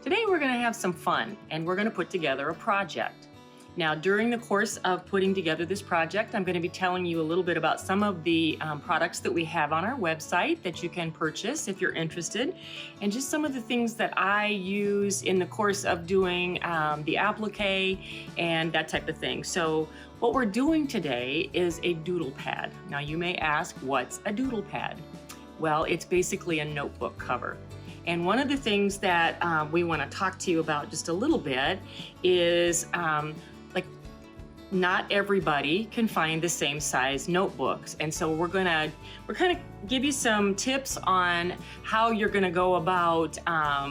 Today we're going to have some fun and we're going to put together a project. Now, during the course of putting together this project, I'm going to be telling you a little bit about some of the products that we have on our website that you can purchase if you're interested, and just some of the things that I use in the course of doing the applique and that type of thing. So what we're doing today is a doodle pad. Now, you may ask, what's a doodle pad? Well, it's basically a notebook cover. And one of the things that we want to talk to you about just a little bit is not everybody can find the same size notebooks. And so we're kind of give you some tips on how you're gonna go about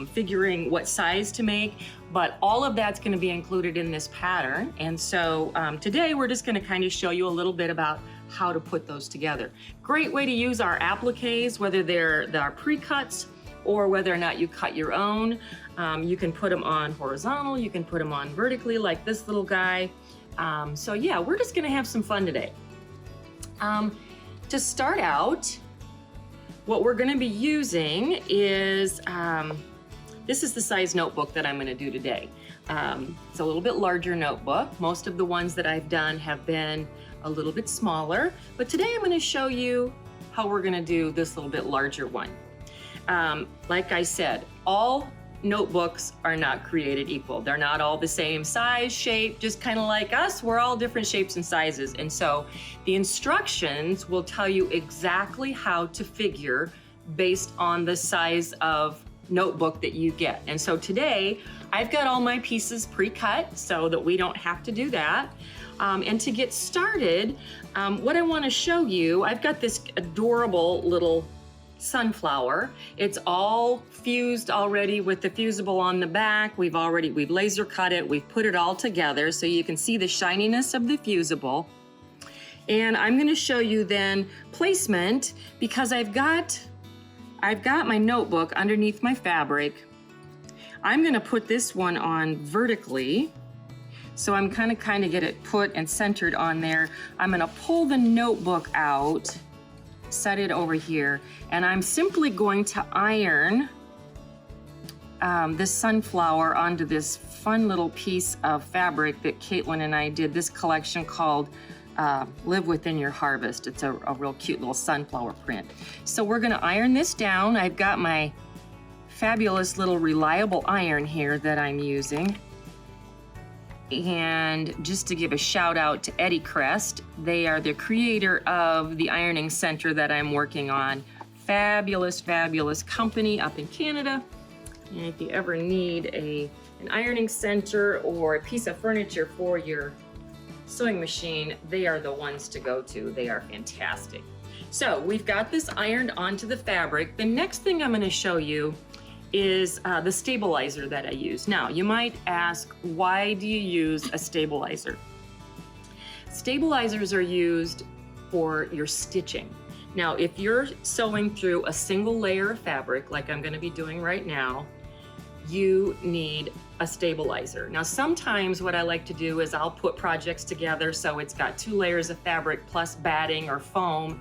figuring what size to make, but all of that's gonna be included in this pattern. And so today we're just gonna kind of show you a little bit about how to put those together. Great way to use our appliques, whether they're pre-cuts or whether or not you cut your own. You can put them on horizontal, you can put them on vertically like this little guy. So yeah, we're just gonna have some fun today. To start out, what we're gonna be using is, this is the size notebook that I'm gonna do today. It's a little bit larger notebook. Most of the ones that I've done have been a little bit smaller, but today I'm gonna show you how we're gonna do this little bit larger one. Like I said, all notebooks are not created equal. They're not all the same size, shape, just kind of like us. We're all different shapes and sizes. And so the instructions will tell you exactly how to figure based on the size of notebook that you get. And so today I've got all my pieces pre-cut so that we don't have to do that. And to get started, what I want to show you, I've got this adorable little sunflower. It's all fused already with the fusible on the back. We've laser cut it. We've put it all together so you can see the shininess of the fusible. And I'm going to show you then placement, because I've got my notebook underneath my fabric. I'm going to put this one on vertically. So I'm kind of get it put and centered on there. I'm going to pull the notebook out, set it over here, and I'm simply going to iron this sunflower onto this fun little piece of fabric that Caitlin and I did this collection called Live Within Your Harvest. It's a real cute little sunflower print. So we're gonna iron this down. I've got my fabulous little reliable iron here that I'm using. And just to give a shout out to Eddie Crest, they are the creator of the ironing center that I'm working on. Fabulous, fabulous company up in Canada. And if you ever need an ironing center or a piece of furniture for your sewing machine, they are the ones to go to. They are fantastic. So we've got this ironed onto the fabric. The next thing I'm going to show you is the stabilizer that I use. Now, you might ask, why do you use a stabilizer? Stabilizers are used for your stitching. Now, if you're sewing through a single layer of fabric, like I'm gonna be doing right now, you need a stabilizer. Now, sometimes what I like to do is I'll put projects together so it's got 2 layers of fabric plus batting or foam.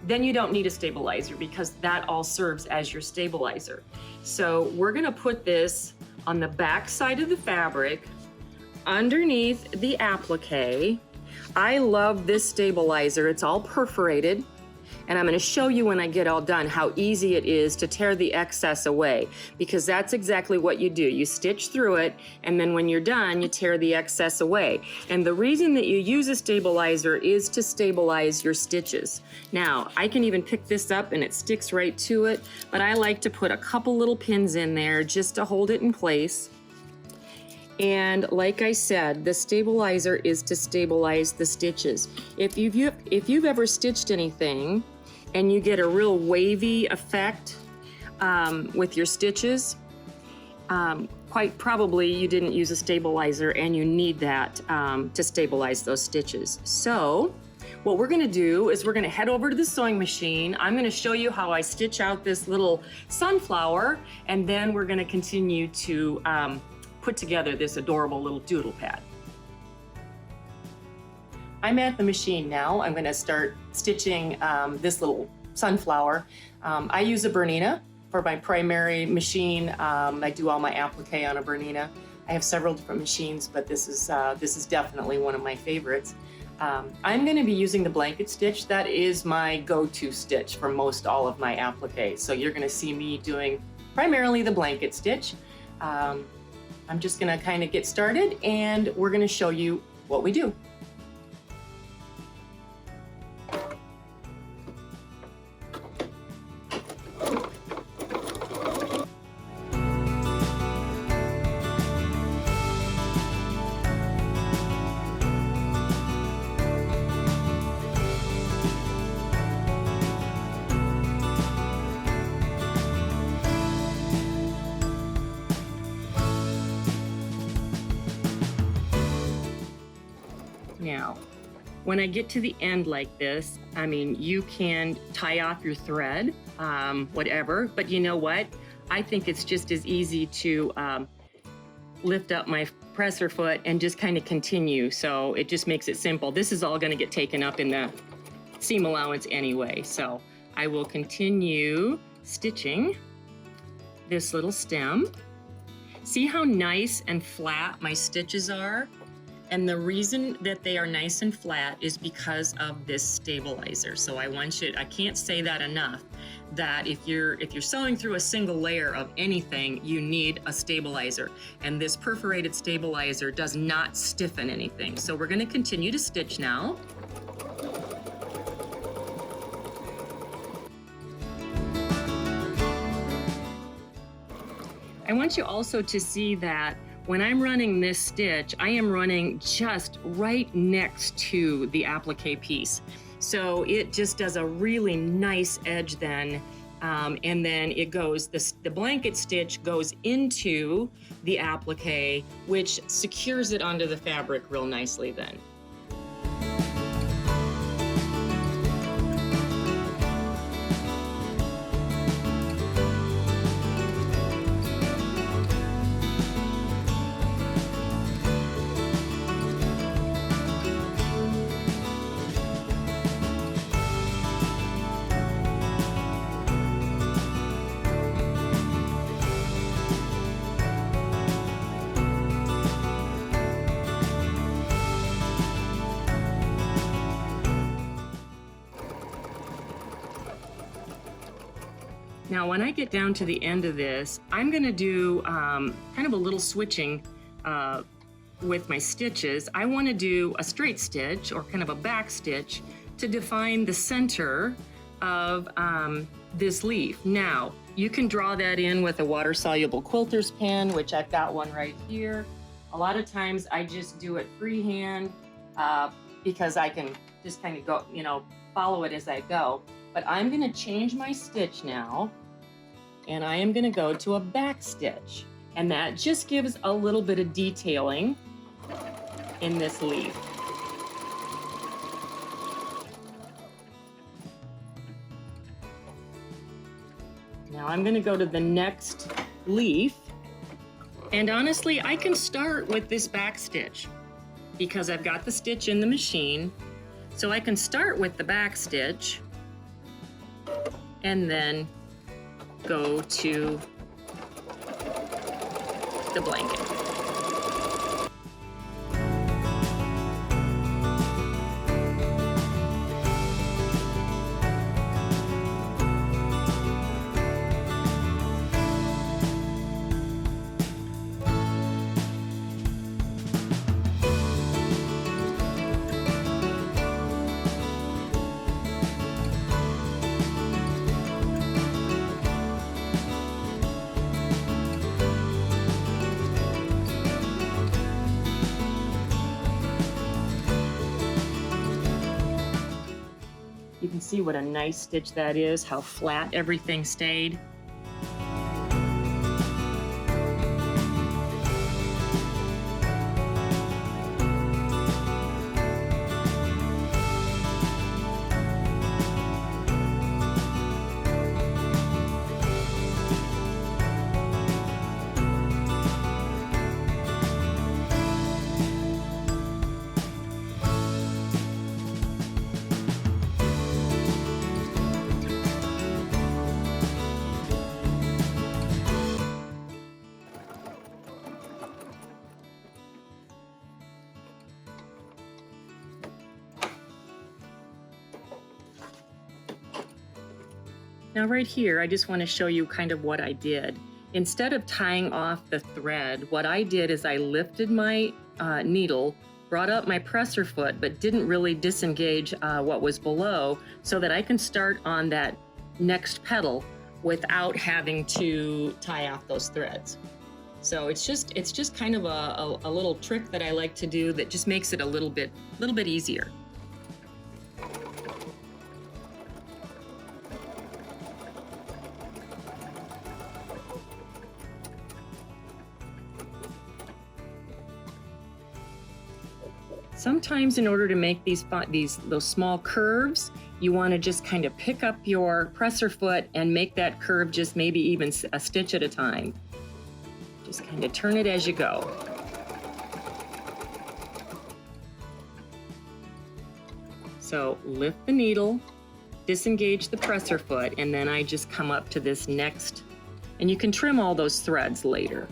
Then you don't need a stabilizer because that all serves as your stabilizer. So we're gonna put this on the back side of the fabric underneath the applique. I love this stabilizer. It's all perforated. And I'm gonna show you when I get all done how easy it is to tear the excess away, because that's exactly what you do. You stitch through it, and then when you're done, you tear the excess away. And the reason that you use a stabilizer is to stabilize your stitches. Now, I can even pick this up and it sticks right to it, but I like to put a couple little pins in there just to hold it in place. And like I said, the stabilizer is to stabilize the stitches. If you've ever stitched anything and you get a real wavy effect with your stitches, quite probably you didn't use a stabilizer, and you need that to stabilize those stitches. So what we're gonna do is we're gonna head over to the sewing machine. I'm gonna show you how I stitch out this little sunflower, and then we're gonna continue to put together this adorable little doodle pad. I'm at the machine now. I'm gonna start stitching this little sunflower. I use a Bernina for my primary machine. I do all my applique on a Bernina. I have several different machines, but this is definitely one of my favorites. I'm going to be using the blanket stitch. That is my go-to stitch for most all of my appliques. So you're going to see me doing primarily the blanket stitch. I'm just going to kind of get started, and we're going to show you what we do. Now, when I get to the end like this, I mean, you can tie off your thread, whatever, but you know what? I think it's just as easy to lift up my presser foot and just kind of continue. So it just makes it simple. This is all going to get taken up in the seam allowance anyway. So I will continue stitching this little stem. See how nice and flat my stitches are? And the reason that they are nice and flat is because of this stabilizer. So I can't say that enough, that if you're sewing through a single layer of anything, you need a stabilizer. And this perforated stabilizer does not stiffen anything. So we're going to continue to stitch now. I want you also to see that when I'm running this stitch, I am running just right next to the applique piece. So it just does a really nice edge then, and then it goes, the blanket stitch goes into the applique, which secures it onto the fabric real nicely then. Now, when I get down to the end of this, I'm going to do kind of a little switching with my stitches. I want to do a straight stitch or kind of a back stitch to define the center of this leaf. Now, you can draw that in with a water-soluble quilter's pen, which I've got one right here. A lot of times I just do it freehand because I can just kind of go, follow it as I go. But I'm going to change my stitch now, and I am going to go to a back stitch. And that just gives a little bit of detailing in this leaf. Now I'm going to go to the next leaf. And honestly, I can start with this back stitch because I've got the stitch in the machine. So I can start with the back stitch and then go to the blanket. You can see what a nice stitch that is, how flat everything stayed. Now right here, I just want to show you kind of what I did. Instead of tying off the thread, what I did is I lifted my needle, brought up my presser foot, but didn't really disengage what was below so that I can start on that next petal without having to tie off those threads. So it's just kind of a little trick that I like to do that just makes it a little bit easier. Sometimes in order to make those small curves, you want to just kind of pick up your presser foot and make that curve just maybe even a stitch at a time. Just kind of turn it as you go. So lift the needle, disengage the presser foot, and then I just come up to this next, and you can trim all those threads later.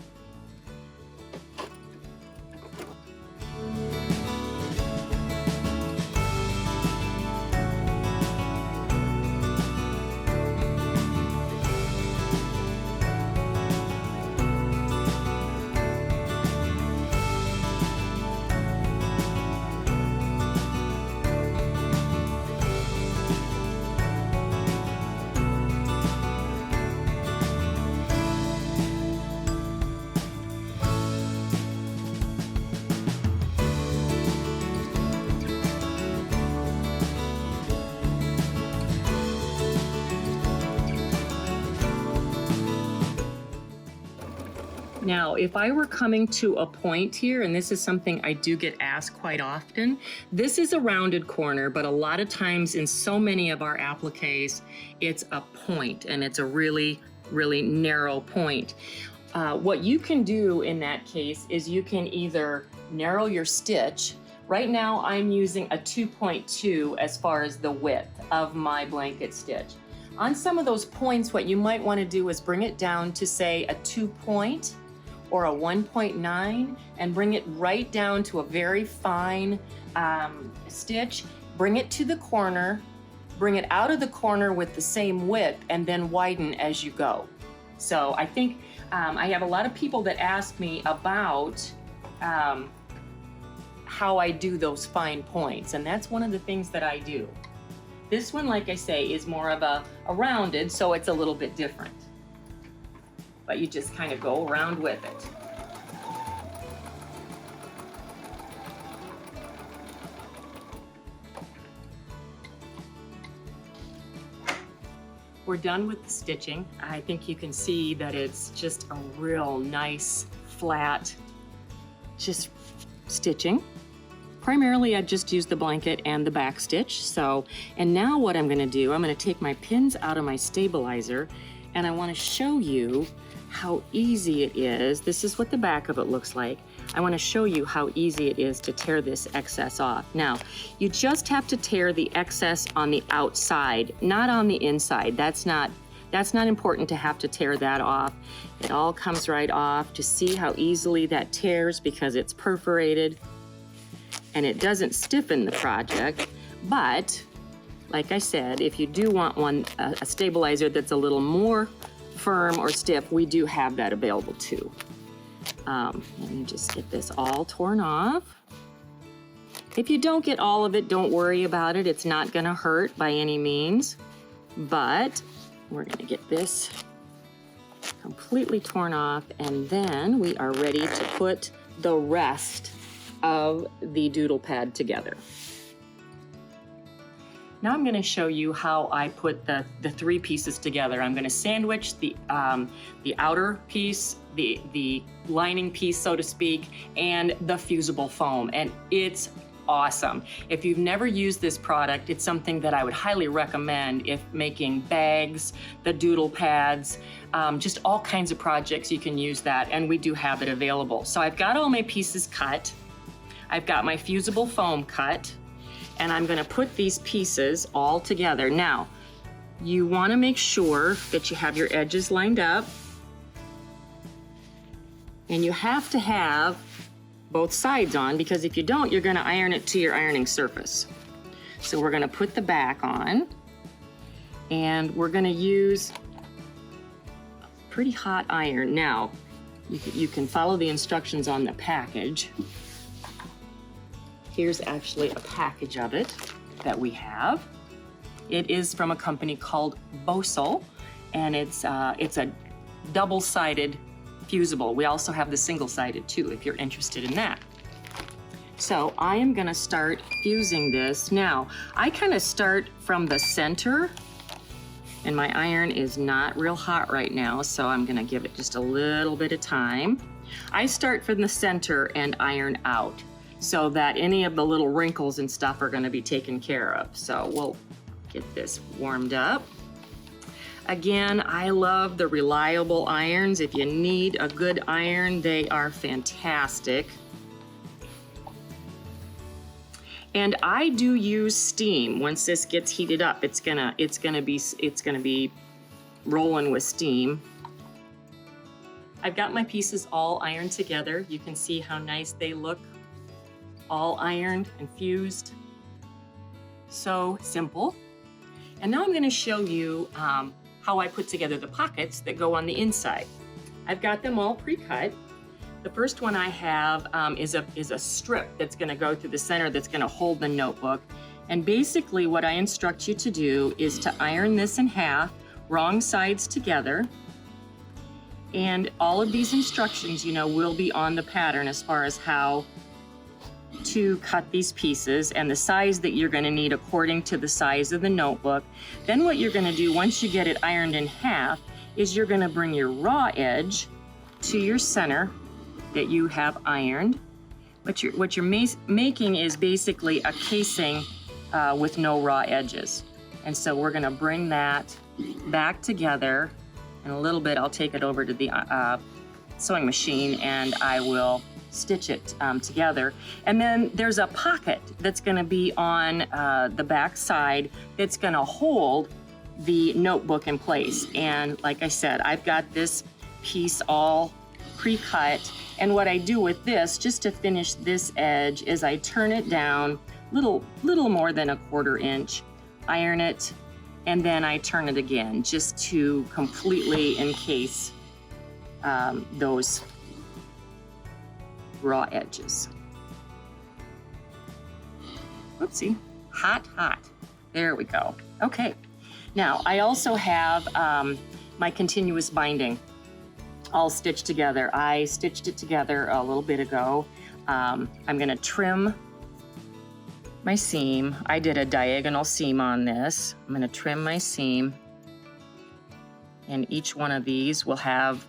Now, if I were coming to a point here, and this is something I do get asked quite often, this is a rounded corner, but a lot of times in so many of our appliques, it's a point, and it's a really, really narrow point. What you can do in that case is you can either narrow your stitch. Right now, I'm using a 2.2 as far as the width of my blanket stitch. On some of those points, what you might want to do is bring it down to, say, a 2 point or a 1.9 and bring it right down to a very fine stitch. Bring it to the corner, bring it out of the corner with the same width, and then widen as you go. So I think I have a lot of people that ask me about how I do those fine points, and that's one of the things that I do. This one, like I say, is more of a rounded, so it's a little bit different. But you just kind of go around with it. We're done with the stitching. I think you can see that it's just a real nice, flat, just stitching. Primarily, I just used the blanket and the back stitch. And now what I'm gonna do, I'm gonna take my pins out of my stabilizer, and I wanna show you how easy it is. This is what the back of it looks like. I want to show you how easy it is to tear this excess off. Now, you just have to tear the excess on the outside, not on the inside. That's not important to have to tear that off. It all comes right off. To see how easily that tears because it's perforated and it doesn't stiffen the project. But like I said, if you do want a stabilizer that's a little more firm or stiff, we do have that available too. Let me just get this all torn off. If you don't get all of it, don't worry about it. It's not gonna hurt by any means, but we're gonna get this completely torn off, and then we are ready to put the rest of the doodle pad together. Now I'm going to show you how I put the three pieces together. I'm going to sandwich the outer piece, the lining piece, so to speak, and the fusible foam, and it's awesome. If you've never used this product, it's something that I would highly recommend if making bags, the doodle pads, just all kinds of projects you can use that, and we do have it available. So I've got all my pieces cut. I've got my fusible foam cut. And I'm gonna put these pieces all together. Now, you wanna make sure that you have your edges lined up, and you have to have both sides on, because if you don't, you're gonna iron it to your ironing surface. So we're gonna put the back on, And we're gonna use pretty hot iron. Now, you can follow the instructions on the package. Here's actually a package of it that we have. It is from a company called Doodle, and it's a double-sided fusible. We also have the single-sided too, if you're interested in that. So I am gonna start fusing this. Now, I kind of start from the center, and my iron is not real hot right now, so I'm gonna give it just a little bit of time. I start from the center and iron out so that any of the little wrinkles and stuff are gonna be taken care of. So we'll get this warmed up. Again, I love the reliable irons. If you need a good iron, they are fantastic. And I do use steam. Once this gets heated up, it's gonna be rolling with steam. I've got my pieces all ironed together. You can see how nice they look, all ironed and fused. So simple. And now I'm going to show you how I put together the pockets that go on the inside. I've got them all pre-cut. The first one I have is a strip that's going to go through the center that's going to hold the notebook. And basically what I instruct you to do is to iron this in half, wrong sides together. And all of these instructions, will be on the pattern as far as how to cut these pieces and the size that you're going to need according to the size of the notebook. Then what you're going to do once you get it ironed in half is you're going to bring your raw edge to your center that you have ironed. What you're making is basically a casing with no raw edges. And so we're going to bring that back together. In a little bit, I'll take it over to the sewing machine and I will stitch it together. And then there's a pocket that's going to be on the back side that's going to hold the notebook in place. And like I said, I've got this piece all pre-cut. And what I do with this, just to finish this edge, is I turn it down little more than a 1/4 inch, iron it, and then I turn it again just to completely encase those raw edges. Whoopsie, hot. There we go. Okay, now I also have my continuous binding all stitched together. I stitched it together a little bit ago. I'm gonna trim my seam. I did a diagonal seam on this. I'm gonna trim my seam, and each one of these will have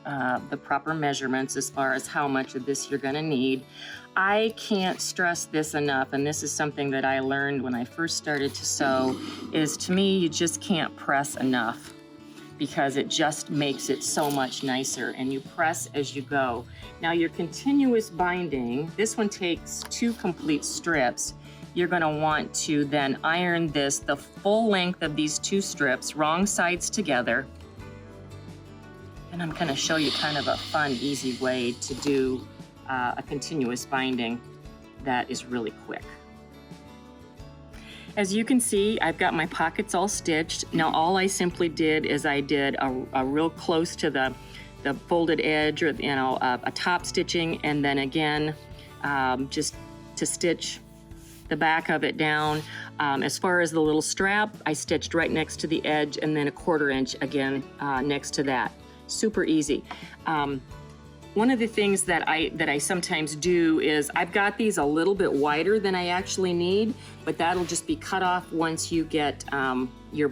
the proper measurements as far as how much of this you're gonna need. I can't stress this enough, and this is something that I learned when I first started to sew, is to me, you just can't press enough because it just makes it so much nicer, and you press as you go. Now your continuous binding, this one takes 2 complete strips. You're gonna want to then iron this the full length of these 2 strips, wrong sides together. And I'm gonna show you kind of a fun, easy way to do a continuous binding that is really quick. As you can see, I've got my pockets all stitched. Now all I simply did is I did a real close to the folded edge, or a top stitching, and then again, just to stitch the back of it down. As far as the little strap, I stitched right next to the edge, and then a 1/4 inch again next to that. Super easy. One of the things that I sometimes do is I've got these a little bit wider than I actually need, but that'll just be cut off once you get your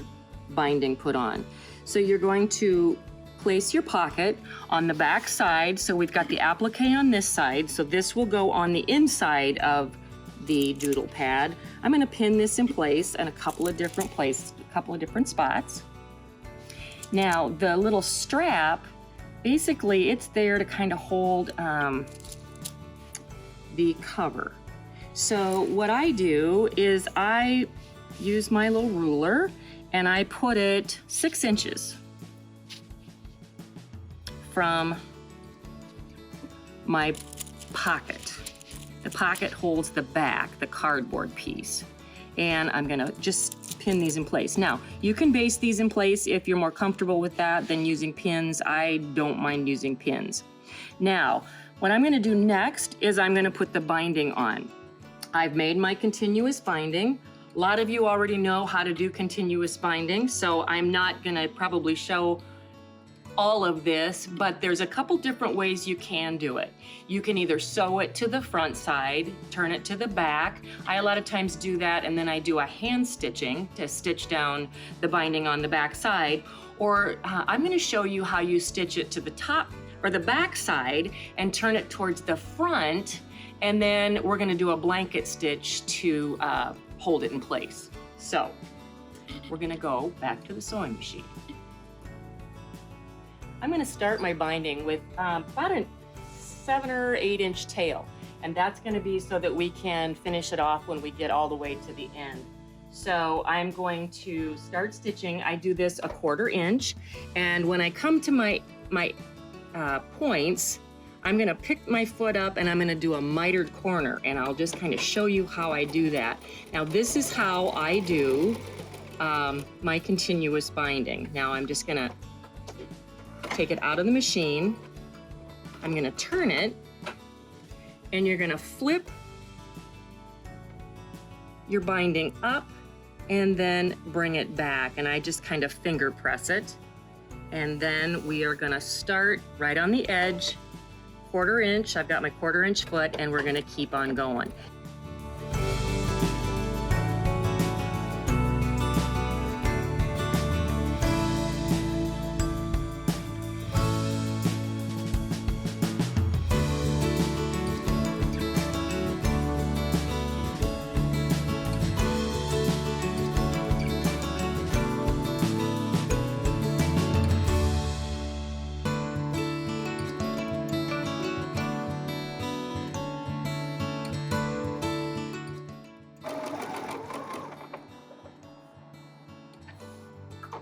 binding put on. So you're going to place your pocket on the back side. So we've got the applique on this side. So this will go on the inside of the doodle pad. I'm going to pin this in place in a couple of different places, a couple of different spots. Now the little strap, basically it's there to kind of hold the cover. So what I do is I use my little ruler and I put it 6 inches from my pocket. The pocket holds the back, the cardboard piece. And I'm gonna just pin these in place. Now, you can base these in place if you're more comfortable with that than using pins. I don't mind using pins. Now, what I'm gonna do next is I'm gonna put the binding on. I've made my continuous binding. A lot of you already know how to do continuous binding, so I'm not gonna probably show all of this, but there's a couple different ways you can do it. You can either sew it to the front side, turn it to the back. I a lot of times do that, and then I do a hand stitching to stitch down the binding on the back side, or I'm gonna show you how you stitch it to the top or the back side and turn it towards the front, and then we're gonna do a blanket stitch to hold it in place. So we're gonna go back to the sewing machine. I'm gonna start my binding with about a 7 or 8 inch tail. And that's gonna be so that we can finish it off when we get all the way to the end. So I'm going to start stitching. I do this a 1/4 inch. And when I come to my points, I'm gonna pick my foot up and I'm gonna do a mitered corner. And I'll just kind of show you how I do that. Now this is how I do my continuous binding. Now I'm just gonna take it out of the machine. I'm gonna turn it, and you're gonna flip your binding up and then bring it back. And I just kind of finger press it. And then we are gonna start right on the edge, 1/4 inch. I've got my 1/4 inch foot, and we're gonna keep on going.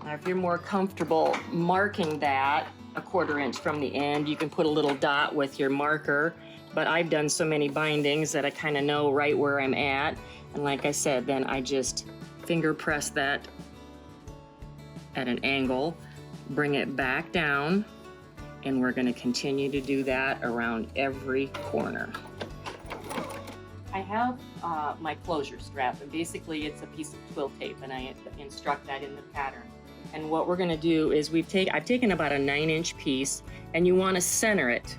Now, if you're more comfortable marking that a 1/4 inch from the end, you can put a little dot with your marker, but I've done so many bindings that I kind of know right where I'm at. And like I said, then I just finger press that at an angle, bring it back down, and we're going to continue to do that around every corner. I have my closure strap, and basically it's a piece of twill tape, and I instruct that in the pattern. And what we're gonna do is I've taken about a 9-inch piece, and you wanna center it.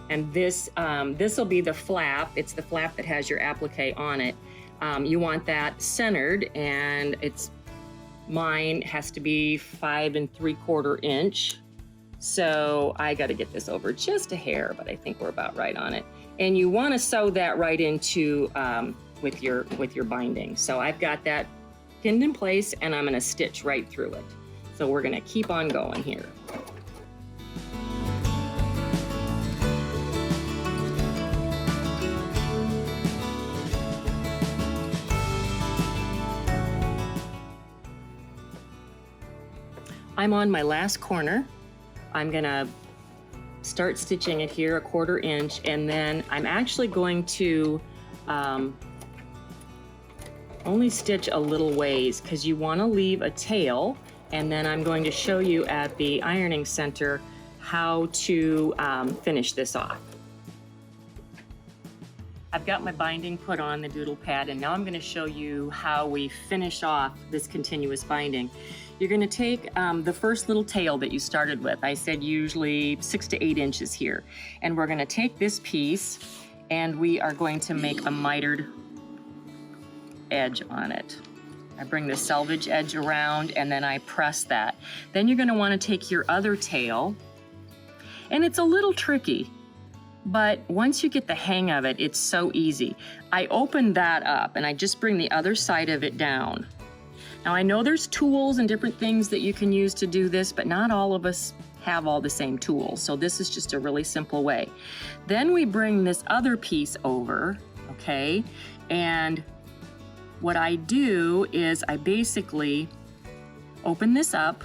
And this will be the flap. It's the flap that has your applique on it. You want that centered, and mine has to be 5 3/4 inch. So I gotta get this over just a hair, but I think we're about right on it. And you wanna sew that right into with your binding. So I've got that pinned in place, and I'm gonna stitch right through it. So we're gonna keep on going here. I'm on my last corner. I'm gonna start stitching it here a 1/4 inch, and then I'm actually going to only stitch a little ways, because you want to leave a tail, and then I'm going to show you at the ironing center how to finish this off. I've got my binding put on the doodle pad, and now I'm going to show you how we finish off this continuous binding. You're going to take the first little tail that you started with. I said usually 6 to 8 inches here. And we're going to take this piece, and we are going to make a mitered edge on it. I bring the selvage edge around, and then I press that. Then you're going to want to take your other tail, and it's a little tricky, but once you get the hang of it, it's so easy. I open that up, and I just bring the other side of it down. Now, I know there's tools and different things that you can use to do this, but not all of us have all the same tools. So this is just a really simple way. Then we bring this other piece over, okay? And what I do is I basically open this up.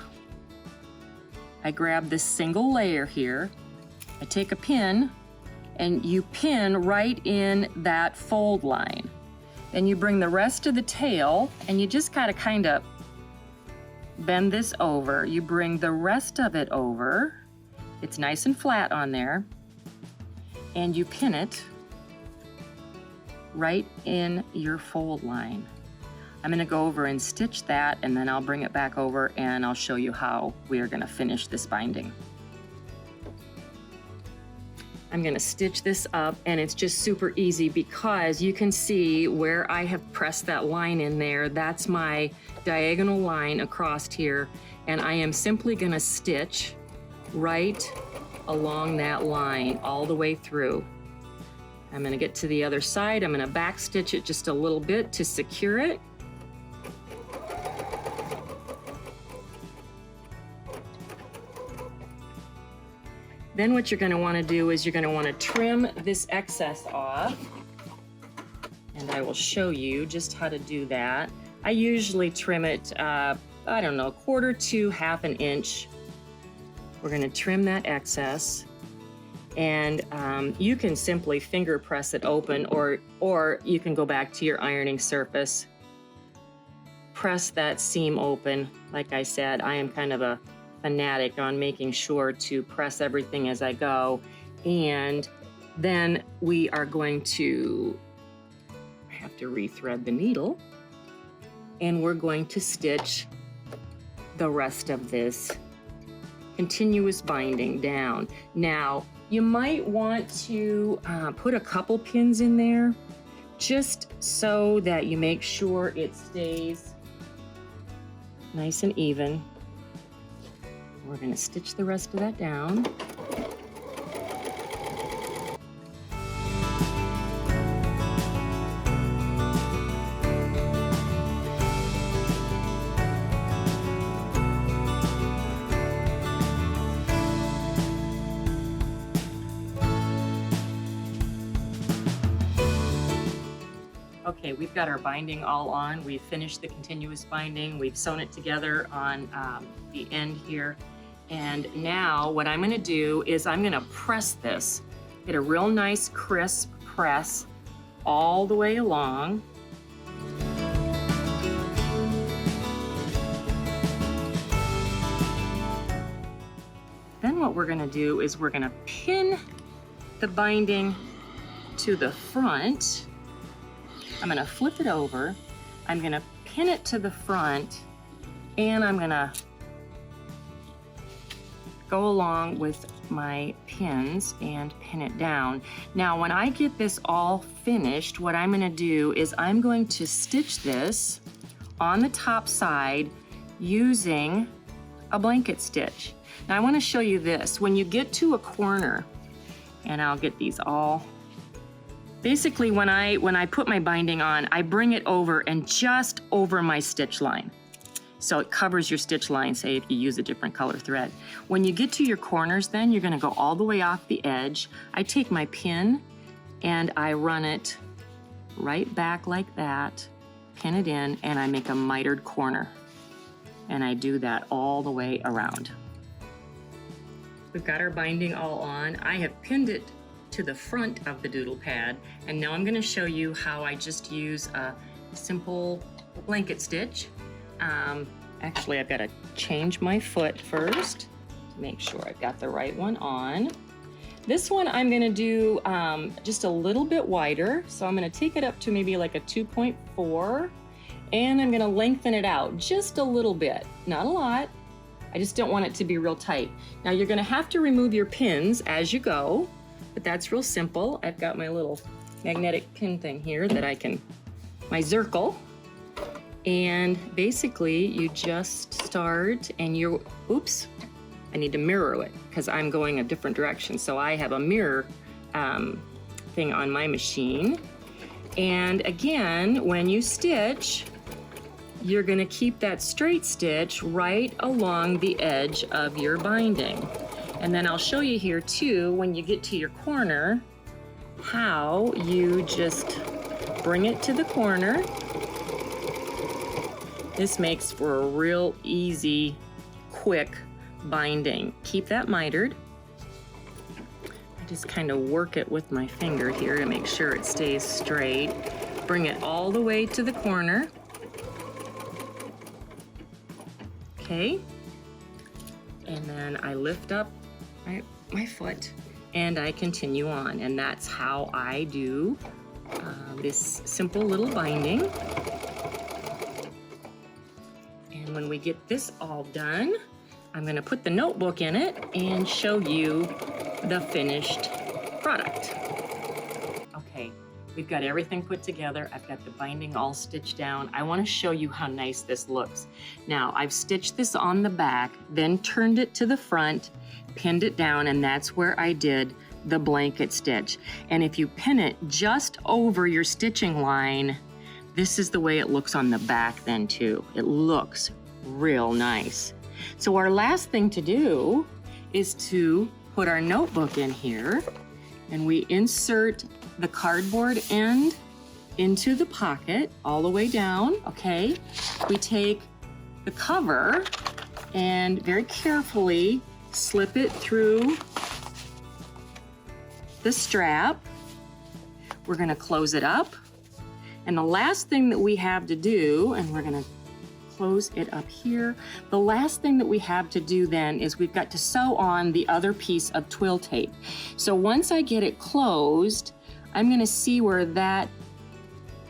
I grab this single layer here. I take a pin, and you pin right in that fold line. Then you bring the rest of the tail, and you just gotta kind of bend this over. You bring the rest of it over. It's nice and flat on there. And you pin it right in your fold line. I'm gonna go over and stitch that, and then I'll bring it back over and I'll show you how we are gonna finish this binding. I'm gonna stitch this up, and it's just super easy because you can see where I have pressed that line in there. That's my diagonal line across here, and I am simply gonna stitch right along that line all the way through. I'm gonna get to the other side. I'm gonna back stitch it just a little bit to secure it. Then what you're gonna wanna do is you're gonna wanna trim this excess off. And I will show you just how to do that. I usually trim it, I don't know, 1/4 to 1/2 inch. We're gonna trim that excess. And you can simply finger press it open, or you can go back to your ironing surface. Press that seam open. Like I said, I am kind of a fanatic on making sure to press everything as I go. And then we are going to have to rethread the needle, and we're going to stitch the rest of this continuous binding down. Now, you might want to put a couple pins in there just so that you make sure it stays nice and even. We're going to stitch the rest of that down. Okay, we've got our binding all on. We've finished the continuous binding. We've sewn it together on the end here. And now what I'm gonna do is I'm gonna press this. Get a real nice crisp press all the way along. Then what we're gonna do is we're gonna pin the binding to the front. I'm gonna flip it over. I'm gonna pin it to the front, and I'm gonna go along with my pins and pin it down. Now, when I get this all finished, what I'm gonna do is I'm going to stitch this on the top side using a blanket stitch. Now, I wanna show you this. When you get to a corner, and I'll get these all, basically when I put my binding on, I bring it over and just over my stitch line. So it covers your stitch line, say if you use a different color thread. When you get to your corners, then you're gonna go all the way off the edge. I take my pin and I run it right back like that, pin it in, and I make a mitered corner. And I do that all the way around. We've got our binding all on. I have pinned it to the front of the doodle pad, and now I'm gonna show you how I just use a simple blanket stitch. Actually, I've got to change my foot first to make sure I've got the right one on. This one I'm going to do just a little bit wider, so I'm going to take it up to maybe like a 2.4, and I'm going to lengthen it out just a little bit, not a lot. I just don't want it to be real tight. Now you're going to have to remove your pins as you go, but that's real simple. I've got my little magnetic pin thing here that I can, my zircle. And basically you just start and you're, oops, I need to mirror it because I'm going a different direction. So I have a mirror thing on my machine. And again, when you stitch, you're gonna keep that straight stitch right along the edge of your binding. And then I'll show you here too, when you get to your corner, how you just bring it to the corner. This makes for a real easy, quick binding. Keep that mitered. I just kind of work it with my finger here to make sure it stays straight. Bring it all the way to the corner. okay? And then I lift up my foot and I continue on, and that's how I do this simple little binding. And when we get this all done, I'm going to put the notebook in it and show you the finished product. Okay, we've got everything put together. I've got the binding all stitched down. I want to show you how nice this looks. Now, I've stitched this on the back, then turned it to the front, pinned it down, and that's where I did the blanket stitch. And if you pin it just over your stitching line, this is the way it looks on the back then too. It looks real nice. So our last thing to do is to put our notebook in here, and we insert the cardboard end into the pocket all the way down, okay? We take the cover and very carefully slip it through the strap. We're gonna close it up. And the last thing that we have to do, and we're gonna close it up here. The last thing that we have to do then is we've got to sew on the other piece of twill tape. So once I get it closed, I'm gonna see where that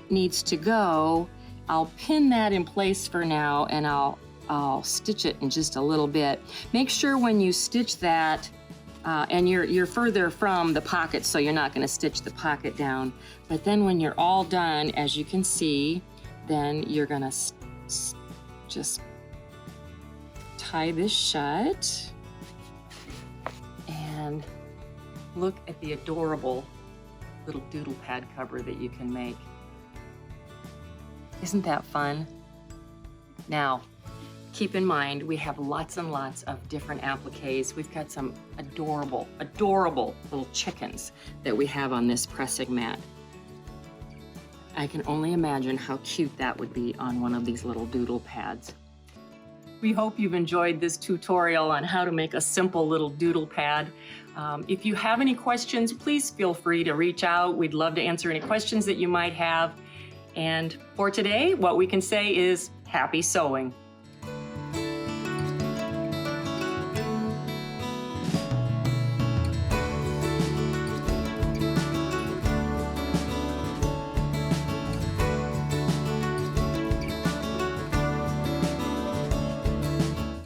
needs to go. I'll pin that in place for now, and I'll stitch it in just a little bit. Make sure when you stitch that, and you're further from the pocket, so you're not gonna stitch the pocket down. But then when you're all done, as you can see, then you're gonna just tie this shut. And look at the adorable little doodle pad cover that you can make. Isn't that fun? Now, keep in mind, we have lots and lots of different appliques. We've got some adorable, adorable little chickens that we have on this pressing mat. I can only imagine how cute that would be on one of these little doodle pads. We hope you've enjoyed this tutorial on how to make a simple little doodle pad. If you have any questions, please feel free to reach out. We'd love to answer any questions that you might have. And for today, what we can say is happy sewing.